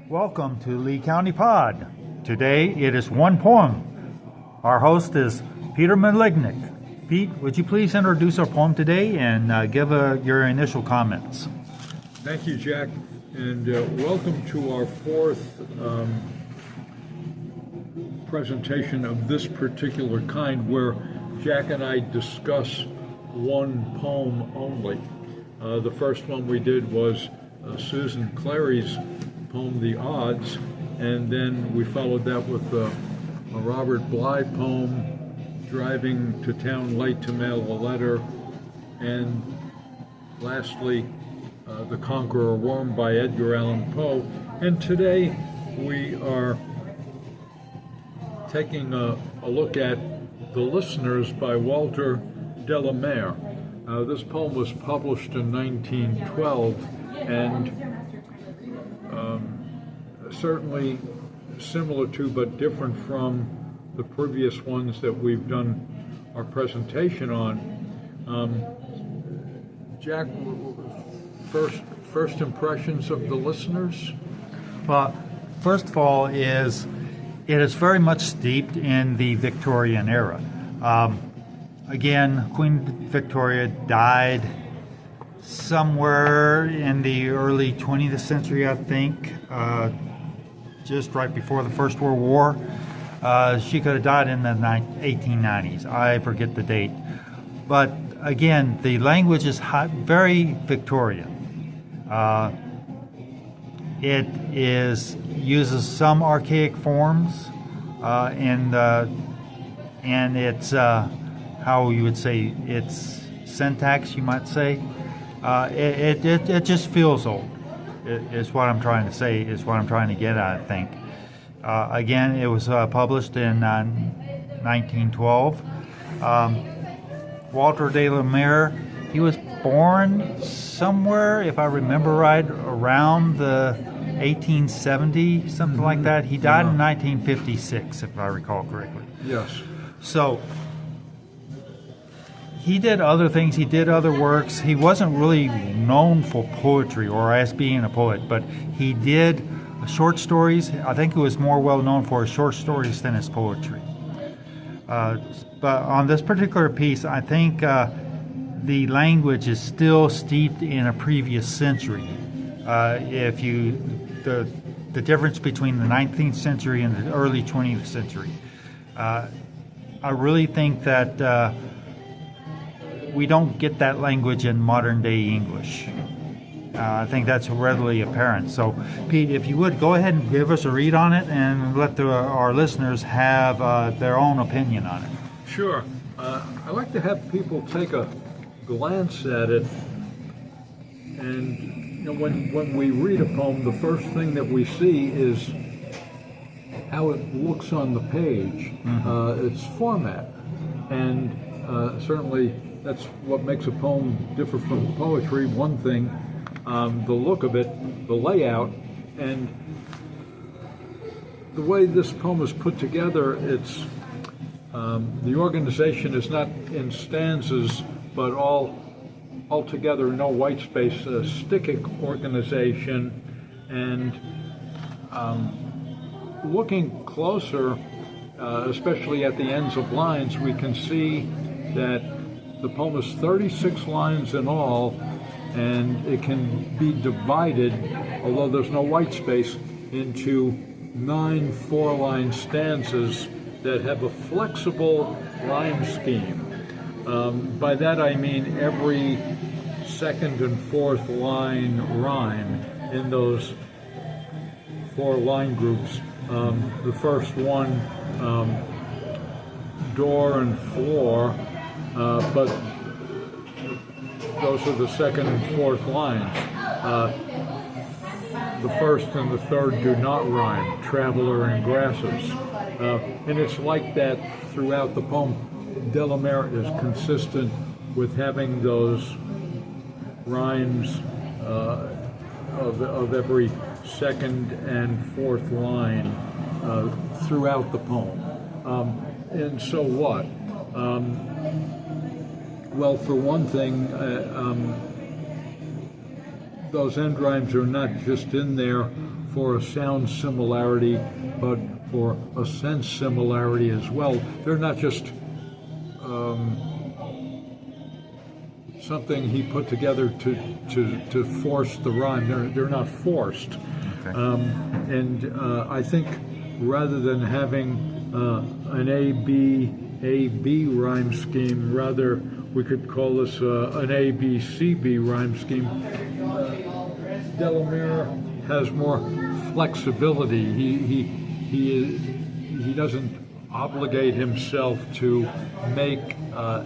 Welcome to Lee County Pod. Today it is one poem. Our host is Peter Malignick. Pete, would you please introduce our poem today and give your initial comments? Thank you, Jack, and welcome to our fourth presentation of this particular kind, where Jack and I discuss one poem only. The first one we did was Susan Clary's poem, The Odds, and then we followed that with a Robert Bly poem, Driving to Town Late to Mail a Letter, and lastly, The Conqueror Worm by Edgar Allan Poe. And today we are taking a look at The Listeners by Walter De La Mare. This poem was published in 1912 and certainly similar to but different from the previous ones that we've done our presentation on. Jack, first impressions of The Listeners? Well, first of all, it is very much steeped in the Victorian era. Again, Queen Victoria died somewhere in the early 20th century, I think, just right before the First World War. She could have died in the 1890s. I forget the date. But again, the language is very Victorian. It uses some archaic forms, and it's how you would say it's syntax, you might say. It just feels old. Is what I'm trying to say. Is what I'm trying to get at, I think. Again, it was published in 1912. Walter De La Mare, he was born somewhere, if I remember right, around the 1870, something like that. He died in 1956, if I recall correctly. Yes. So he did other things. He did other works. He wasn't really known for poetry or as being a poet, but he did short stories. I think he was more well known for his short stories than his poetry. But on this particular piece, I think the language is still steeped in a previous century. The difference between the 19th century and the early 20th century. I really think that we don't get that language in modern day English. I think that's readily apparent. So, Pete, if you would, go ahead and give us a read on it and let our listeners have their own opinion on it. Sure. I like to have people take a glance at it, and when we read a poem, the first thing that we see is how it looks on the page, its format, and certainly that's what makes a poem differ from poetry. One thing, the look of it, the layout, and the way this poem is put together. It's the organization is not in stanzas, but all together, no white space, a stichic organization. And looking closer, especially at the ends of lines, we can see that the poem is 36 lines in all, and it can be divided, although there's no white space, into 9 4-line stanzas that have a flexible rhyme scheme. By that I mean every second and fourth line rhyme in those 4 line groups. The first one, door and floor, but those are the second and fourth lines. The first and the third do not rhyme, traveler and grasses. And it's like that throughout the poem. De La Mare is consistent with having those rhymes of every second and fourth line throughout the poem. And so what? Well, for one thing, those end rhymes are not just in there for a sound similarity, but for a sense similarity as well. They're not just something he put together to force the rhyme. They're not forced. Okay. I think rather than having an A-B rhyme scheme, rather we could call this an A-B-C-B rhyme scheme. De La Mare has more flexibility. He doesn't obligate himself to make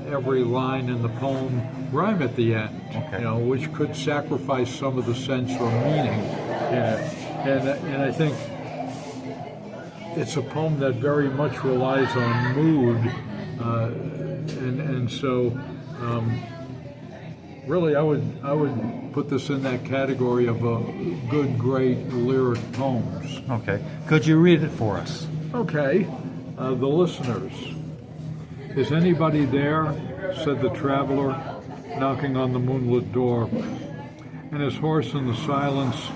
every line in the poem rhyme at the end, Okay. which could sacrifice some of the sense or meaning in it. And I think it's a poem that very much relies on mood, and so really I would put this in that category of good, great lyric poems. Okay. Could you read it for us? Okay, the listeners. Is anybody there? Said the traveler, knocking on the moonlit door, and his horse in the silence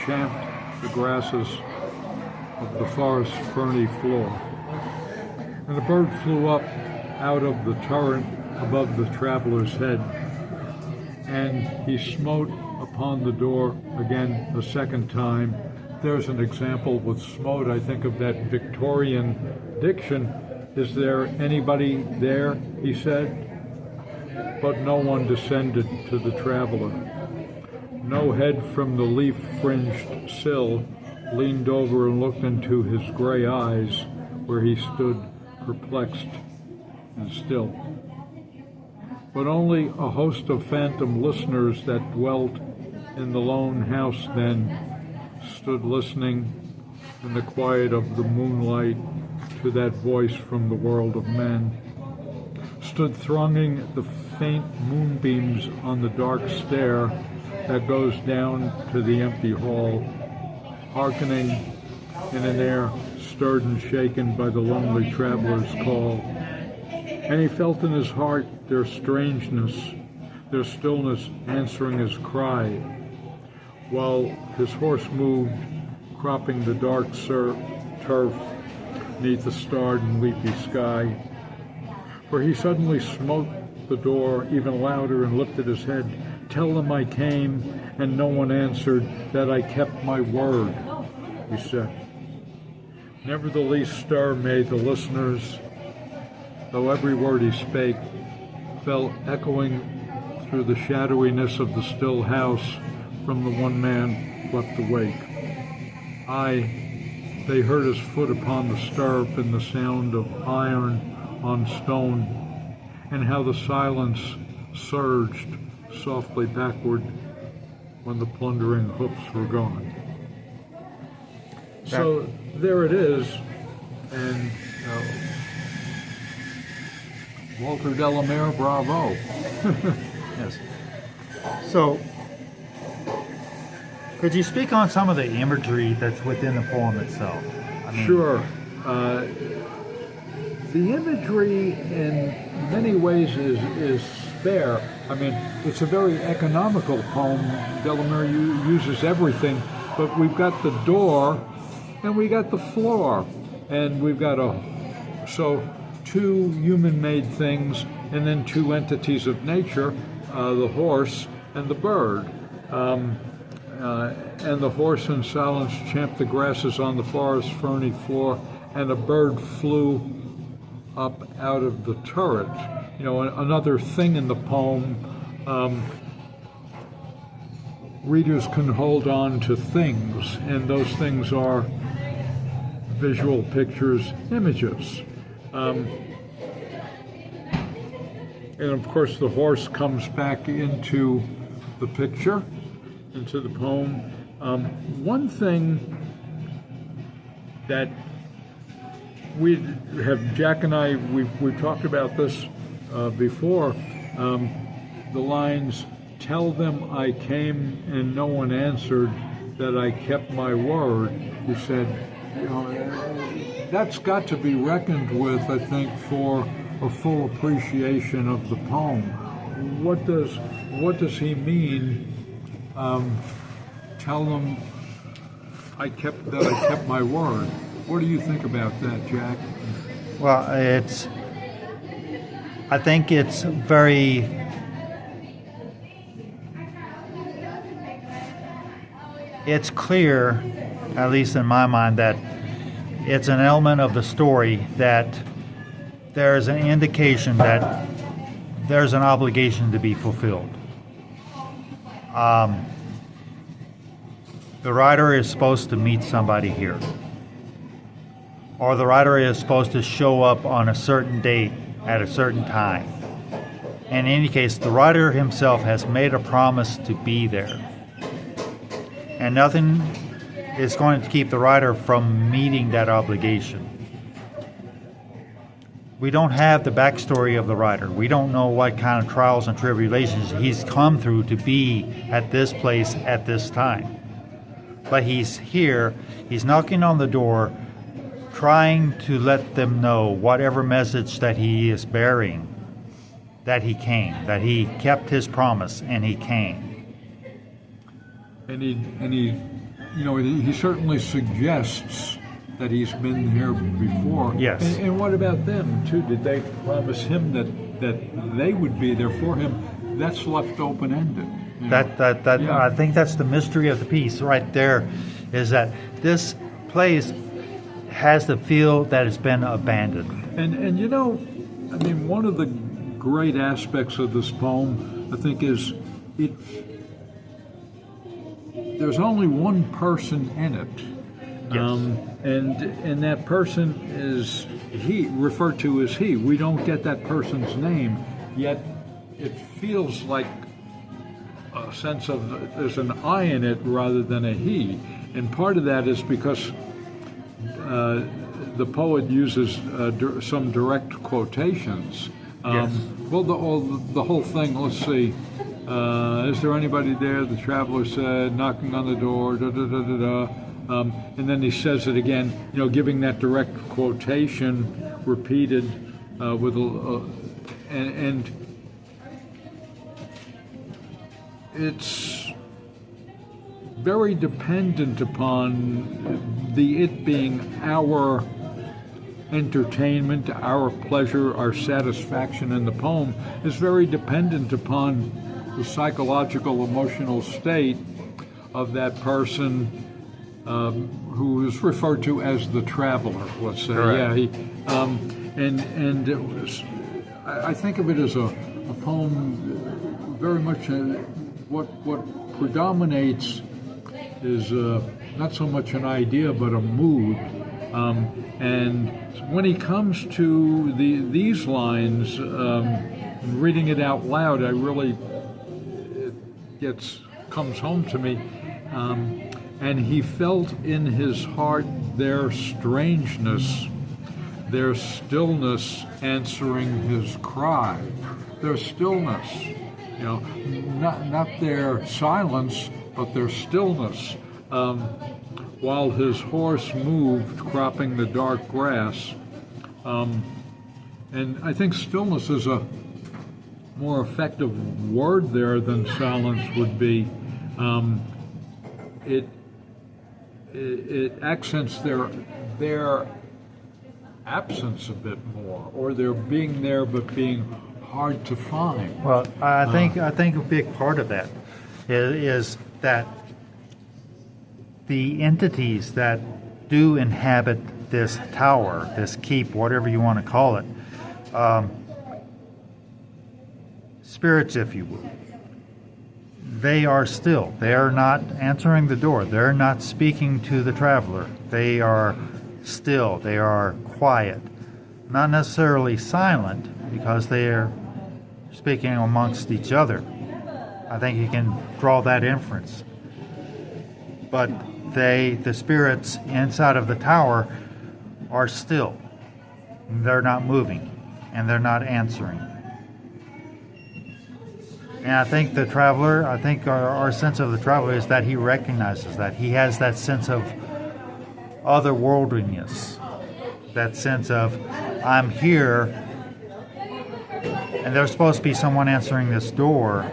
champed the grasses of the forest's ferny floor. And a bird flew up out of the turret above the traveler's head, and he smote upon the door again a second time. There's an example with smote. I think of that Victorian diction. Is there anybody there? He said. But no one descended to the traveler. No head from the leaf-fringed sill leaned over and looked into his gray eyes, where he stood perplexed and still. But only a host of phantom listeners that dwelt in the lone house then stood listening in the quiet of the moonlight to that voice from the world of men, stood thronging the faint moonbeams on the dark stair that goes down to the empty hall, hearkening in an air stirred and shaken by the lonely traveler's call. And he felt in his heart their strangeness, their stillness answering his cry, while his horse moved, cropping the dark turf neath the starred and leafy sky. For he suddenly smote the door even louder and lifted his head. Tell them I came, and no one answered, that I kept my word, he said. Never the least stir made the listeners, though every word he spake fell echoing through the shadowiness of the still house from the one man left awake. They heard his foot upon the stirrup and the sound of iron on stone, and how the silence surged softly backward when the plundering hoofs were gone. So there it is, and Walter De La Mare, bravo. Yes. So, could you speak on some of the imagery that's within the poem itself? Sure. The imagery in many ways is spare. I mean, it's a very economical poem. De La Mare uses everything, but we've got the door and we got the floor, and we've got two human-made things, and then two entities of nature, the horse and the bird. And the horse in silence champed the grasses on the forest's ferny floor, and a bird flew up out of the turret. Another thing in the poem, readers can hold on to things, and those things are visual pictures, images. And of course the horse comes back into the picture, into the poem. One thing that Jack and I, we've talked about this before, the lines, tell them I came and no one answered, that I kept my word. He said, that's got to be reckoned with, I think, for a full appreciation of the poem. What does he mean? Tell them I kept my word. What do you think about that, Jack? Well, I think it's very, it's clear, at least in my mind, that it's an element of the story that there's an indication that there's an obligation to be fulfilled. The writer is supposed to meet somebody here, or the writer is supposed to show up on a certain date at a certain time. In any case, the writer himself has made a promise to be there, and nothing is going to keep the writer from meeting that obligation. We don't have the backstory of the writer. We don't know what kind of trials and tribulations he's come through to be at this place at this time. But he's here, he's knocking on the door, trying to let them know whatever message that he is bearing, that he came, that he kept his promise and he came. And he certainly suggests that he's been here before. Yes. And what about them too? Did they promise him that they would be there for him? That's left open-ended. Yeah. I think that's the mystery of the piece right there, is that this place has the feel that it's been abandoned. And one of the great aspects of this poem, I think, is there's only one person in it. Yes. And that person is referred to as he. We don't get that person's name, yet it feels like a sense of there's an I in it rather than a he. And part of that is because the poet uses some direct quotations. Yes. Well, the whole thing, let's see. Is there anybody there? The traveler said, knocking on the door, and then he says it again, giving that direct quotation repeated with and it's very dependent upon it being our entertainment, our pleasure, our satisfaction in the poem is very dependent upon the psychological, emotional state of that person who is referred to as the traveler, let's say. Correct. Yeah, and it was, I think of it as a poem very much what predominates is not so much an idea but a mood. And when he comes to these lines, reading it out loud, comes home to me. And he felt in his heart their strangeness, their stillness answering his cry. Their stillness, not their silence, but their stillness. While his horse moved, cropping the dark grass. And I think stillness is a more effective word there than silence would be. It accents their absence a bit more, or their being there but being hard to find. Well, I think a big part of that is that the entities that do inhabit this tower, this keep, whatever you want to call it, spirits, if you will, they are still. They are not answering the door. They're not speaking to the traveler. They are still. They are quiet. Not necessarily silent, because they are speaking amongst each other. I think you can draw that inference. But the spirits inside of the tower are still. They're not moving, and they're not answering. And I think the traveler, our sense of the traveler is that he recognizes that. He has that sense of otherworldliness, that sense of, I'm here, and there's supposed to be someone answering this door,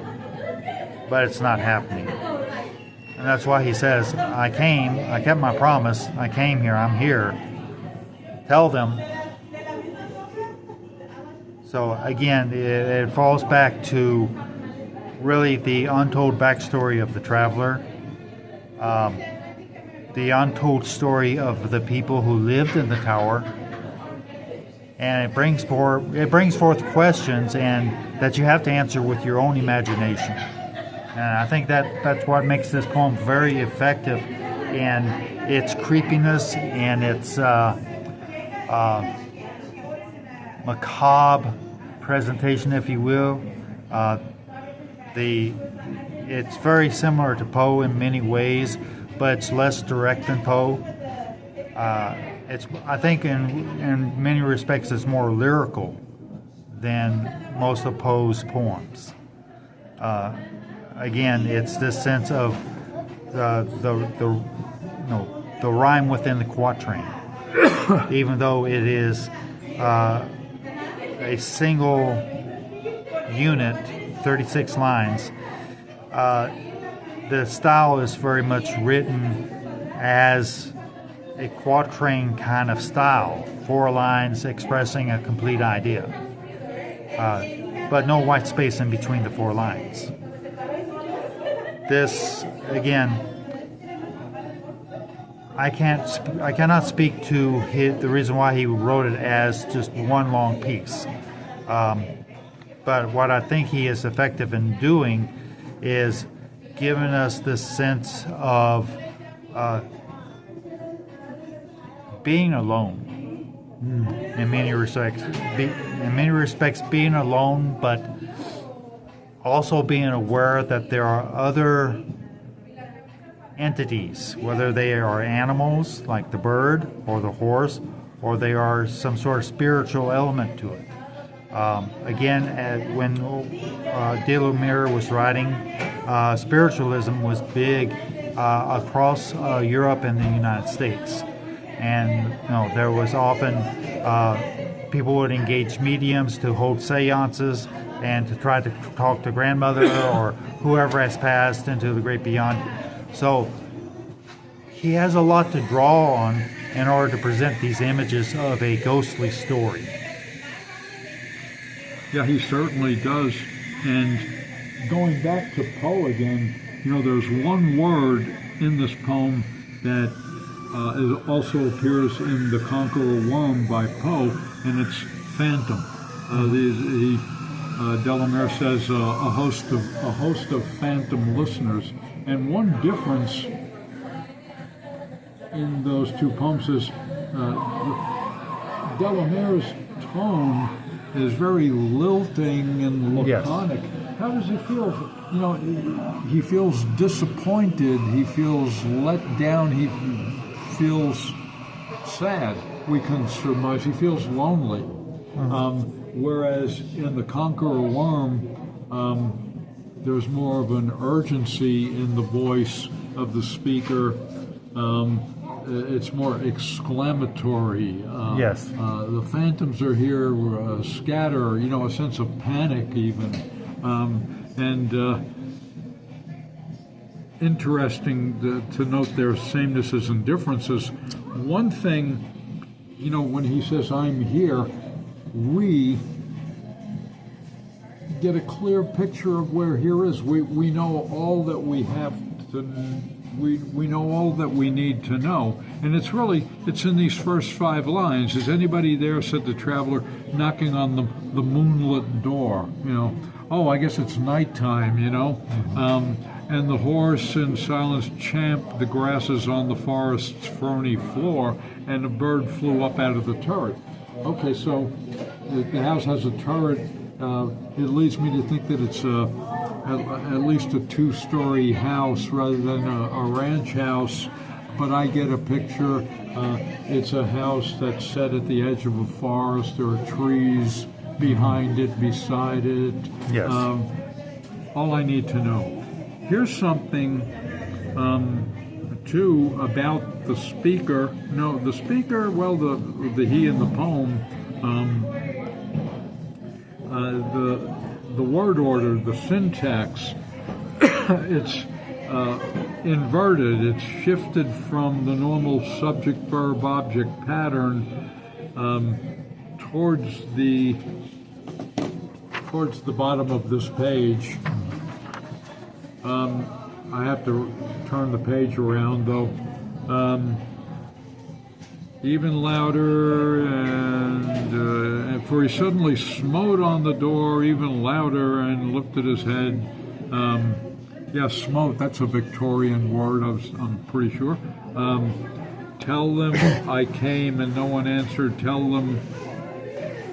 but it's not happening. And that's why he says, I kept my promise, I came here, I'm here. Tell them. So again, it falls back to really the untold backstory of the traveler, the untold story of the people who lived in the tower, and it brings forth questions and that you have to answer with your own imagination. And I think that's what makes this poem very effective in its creepiness and its macabre presentation, if you will. It's very similar to Poe in many ways, but it's less direct than Poe. I think in many respects it's more lyrical than most of Poe's poems. Again, it's this sense of the rhyme within the quatrain, even though it is a single unit, 36 lines. The style is very much written as a quatrain kind of style, 4 lines expressing a complete idea, but no white space in between the 4 lines. This, again, I cannot speak to the reason why he wrote it as just one long piece. But what I think he is effective in doing is giving us this sense of being alone in many respects. In many respects, being alone, but also being aware that there are other entities, whether they are animals like the bird or the horse, or they are some sort of spiritual element to it. Again, when De La Mare was writing, spiritualism was big across Europe and the United States. And there was often people would engage mediums to hold seances and to try to talk to grandmother or whoever has passed into the great beyond. So he has a lot to draw on in order to present these images of a ghostly story. Yeah, he certainly does. And going back to Poe again, there's one word in this poem that also appears in The Conqueror Worm by Poe, and it's phantom. De La Mare says a host of phantom listeners, and one difference in those 2 poems is De La Mare's tone is very lilting and laconic. Yes. How does he feel? He feels disappointed. He feels let down. He feels sad. We can surmise he feels lonely. Whereas in The Conqueror Worm, there's more of an urgency in the voice of the speaker. It's more exclamatory. Yes. The phantoms are here, scatter, a sense of panic even. Interesting to note their samenesses and differences. One thing, when he says, I'm here, we get a clear picture of where here is. We know all that we have to we know all that we need to know. And it's in these first 5 lines. Is anybody there, said the traveler, knocking on the moonlit door? Oh, I guess it's nighttime, and the horse in silence champed the grasses on the forest's ferny floor, and a bird flew up out of the turret. Okay, so the house has a turret. It leads me to think that it's at least a 2-story house rather than a ranch house, but I get a picture. It's a house that's set at the edge of a forest. There are trees behind it, beside it. Yes. All I need to know. Here's something, too, about the speaker. No, the speaker, well, the he in the poem, the word order, the syntax, inverted. It's shifted from the normal subject-verb-object pattern towards the bottom of this page. I have to turn the page around though. Even louder, and for he suddenly smote on the door even louder and lifted his head. Yeah, smote, that's a Victorian word, I'm pretty sure. Tell them I came and no one answered. Tell them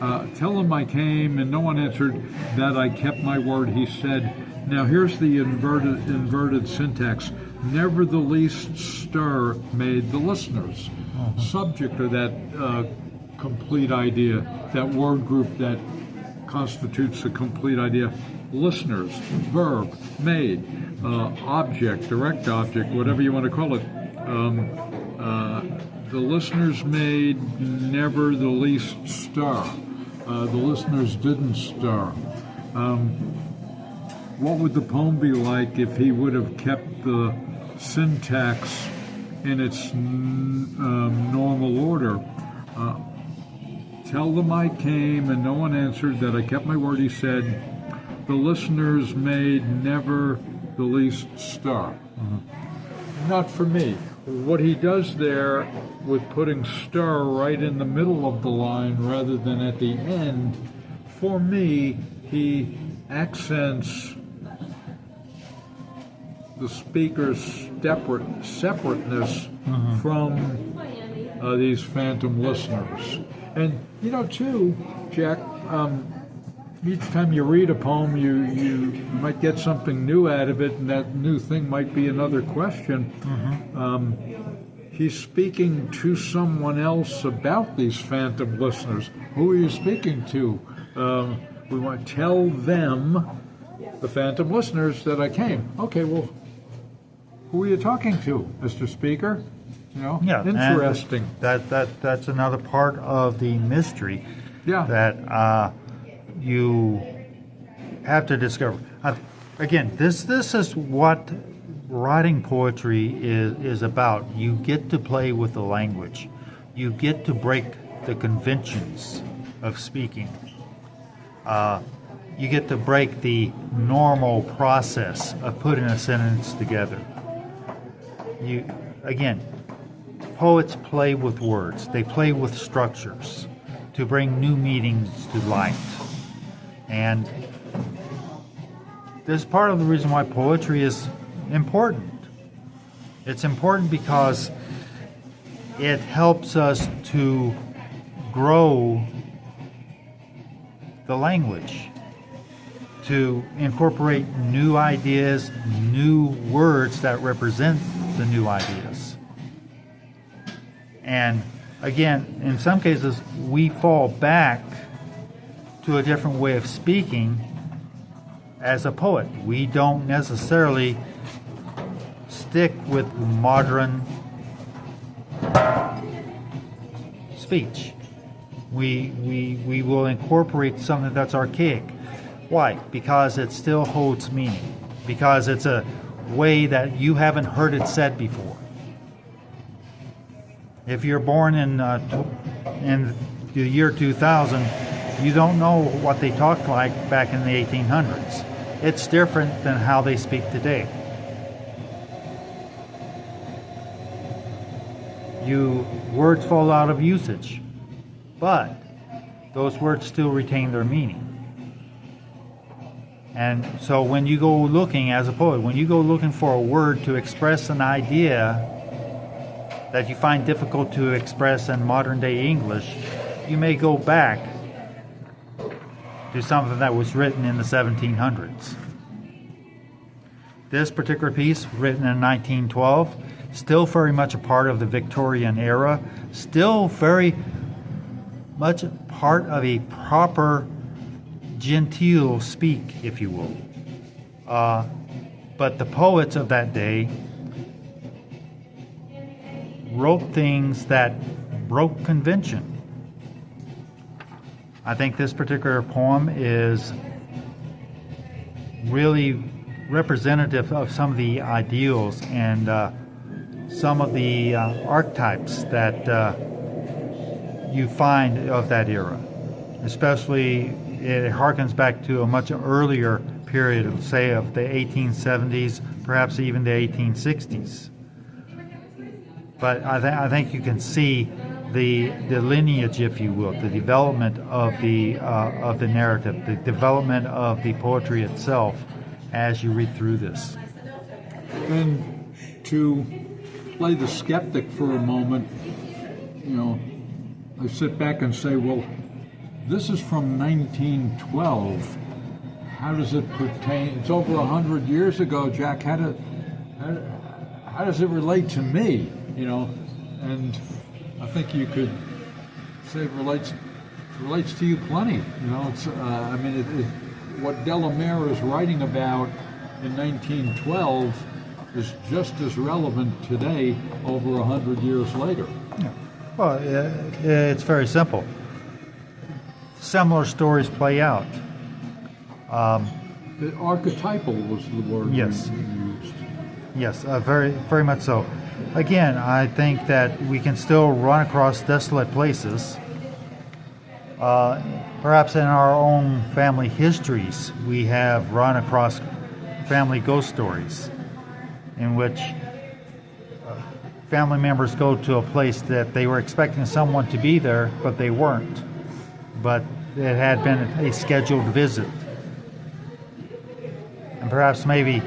I came and no one answered, that I kept my word, he said. Now here's the inverted syntax. Never the least stir made the listeners. Subject of that complete idea, that word group that constitutes a complete idea. Listeners, verb, made, object, direct object, whatever you want to call it. The listeners made never the least stir. The listeners didn't stir. What would the poem be like if he would have kept the syntax in its normal order? Tell them I came and no one answered, that I kept my word, he said. The listeners made never the least stir. Not for me. What he does there with putting stir right in the middle of the line rather than at the end, for me, he accents the speaker's separateness from these phantom listeners. And too, Jack, each time you read a poem, you might get something new out of it, and that new thing might be another question. He's speaking to someone else about these phantom listeners. Who are you speaking to? We want to tell them, the phantom listeners, that I came. Okay, well, who are you talking to, Mr. Speaker? Yeah, interesting. That's another part of the mystery. Yeah. That you have to discover. Again, this is what writing poetry is about. You get to play with the language. You get to break the conventions of speaking. You get to break the normal process of putting a sentence together. Poets play with words. They play with structures to bring new meanings to light. And this is part of the reason why poetry is important. It's important because it helps us to grow the language, to incorporate new ideas, new words that represent the new ideas. And again, in some cases, we fall back to a different way of speaking as a poet. We don't necessarily stick with modern speech. We will incorporate something that's archaic. Why? Because it still holds meaning. Because it's a way that you haven't heard it said before. If you're born in the year 2000, you don't know what they talked like back in the 1800s. It's different than how they speak today. Words fall out of usage, but those words still retain their meaning. And so when you go looking as a poet, when you go looking for a word to express an idea that you find difficult to express in modern day English, you may go back to something that was written in the 1700s. This particular piece, written in 1912, still very much a part of the Victorian era, still very much part of a proper genteel speak, if you will. But the poets of that day wrote things that broke convention. I think this particular poem is really representative of some of the ideals and some of the archetypes that you find of that era. Especially, it harkens back to a much earlier period, say, of the 1870s, perhaps even the 1860s. But I think you can see the lineage, if you will, the development of the narrative, the development of the poetry itself as you read through this. And to play the skeptic for a moment, I sit back and say, well, this is from 1912. How does it pertain? It's over 100 years ago, Jack. How does it relate to me? And I think you could say it relates to you plenty. It's what De La Mare is writing about in 1912 is just as relevant today, over 100 years later. Yeah. Well, it's very simple. Similar stories play out. The archetypal was the word yes. you used. Yes, very, very much so. Again, I think that we can still run across desolate places. Perhaps in our own family histories, we have run across family ghost stories in which family members go to a place that they were expecting someone to be there, but they weren't. But it had been a scheduled visit. And perhaps maybe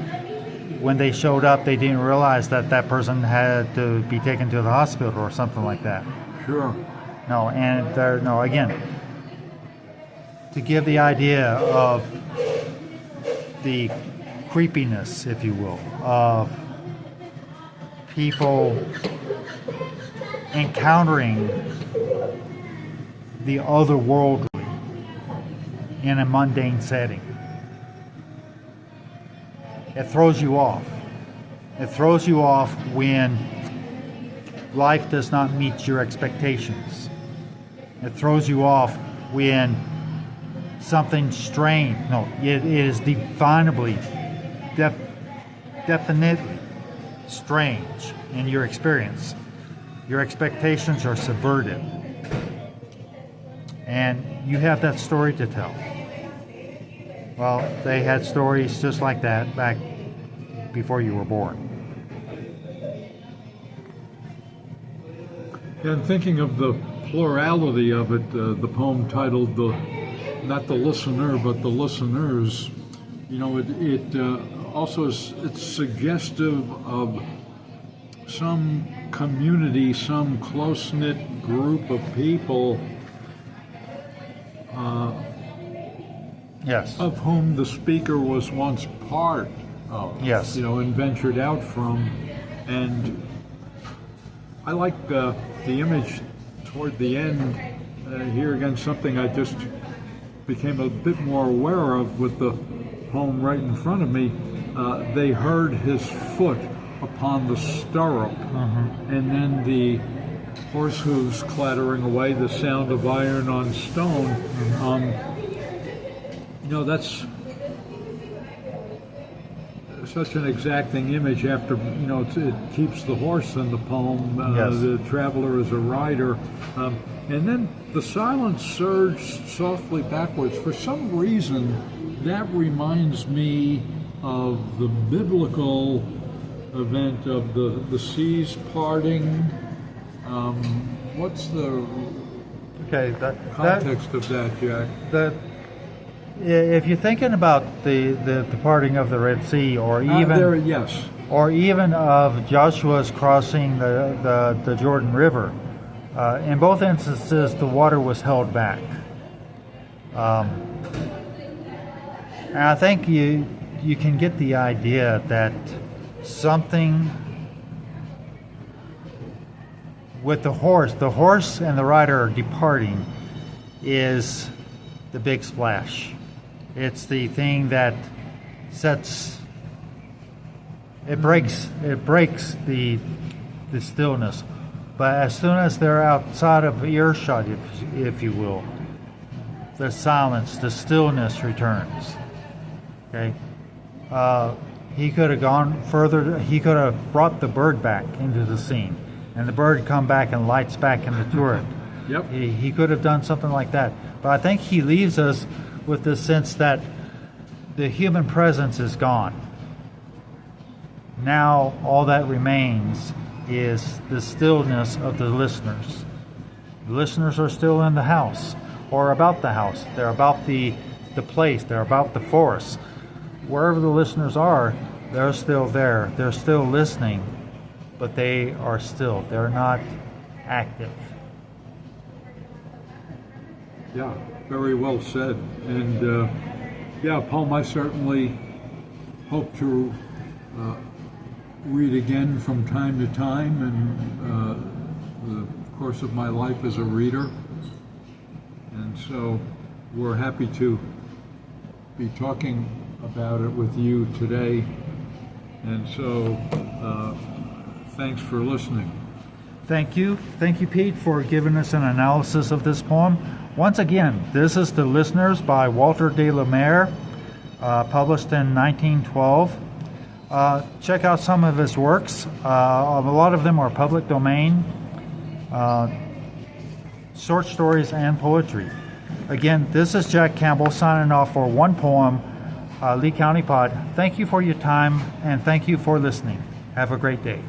when they showed up, they didn't realize that that person had to be taken to the hospital or something like that. Sure. No, and again, to give the idea of the creepiness, if you will, of people encountering the otherworldly in a mundane setting. It throws you off. It throws you off when life does not meet your expectations. It throws you off when something strange, it is definably, definitely strange in your experience. Your expectations are subverted. And you have that story to tell. Well, they had stories just like that back before you were born. And thinking of the plurality of it, the poem titled not the listener, but the listeners, it also it's suggestive of some community, some close-knit group of people Yes. of whom the speaker was once part of. Yes. And ventured out from. And I like the image toward the end. Here again, something I just became a bit more aware of with the poem right in front of me. They heard his foot upon the stirrup, and then the horse hooves clattering away, the sound of iron on stone. That's such an exacting image. After it keeps the horse in the poem. Yes. The traveler is a rider, and then the silence surged softly backwards. For some reason, that reminds me of the biblical event of the seas parting. What's the context of that, Jack? If you're thinking about the parting of the Red Sea, or even of Joshua's crossing the Jordan River, in both instances the water was held back. And I think you can get the idea that something with the horse and the rider departing is the big splash. It's the thing that breaks the stillness. But as soon as they're outside of earshot, if you will, the silence, the stillness returns. Okay. he could have gone further. He could have brought the bird back into the scene, and the bird come back and lights back in the turret. Yep. He could have done something like that. But I think he leaves us with this sense that the human presence is gone. Now all that remains is the stillness of the listeners. The listeners are still in the house or about the house. They're about the place. They're about the forest. Wherever the listeners are, they're still there. They're still listening, but they are still. They're not active. Yeah, very well said. And yeah, poem I certainly hope to read again from time to time in the course of my life as a reader. And so we're happy to be talking about it with you today. And so thanks for listening. Thank you. Thank you, Pete, for giving us an analysis of this poem. Once again, this is The Listeners by Walter De La Mare, published in 1912. Check out some of his works. A lot of them are public domain, short stories and poetry. Again, this is Jack Campbell signing off for One Poem, Lee County Pod. Thank you for your time and thank you for listening. Have a great day.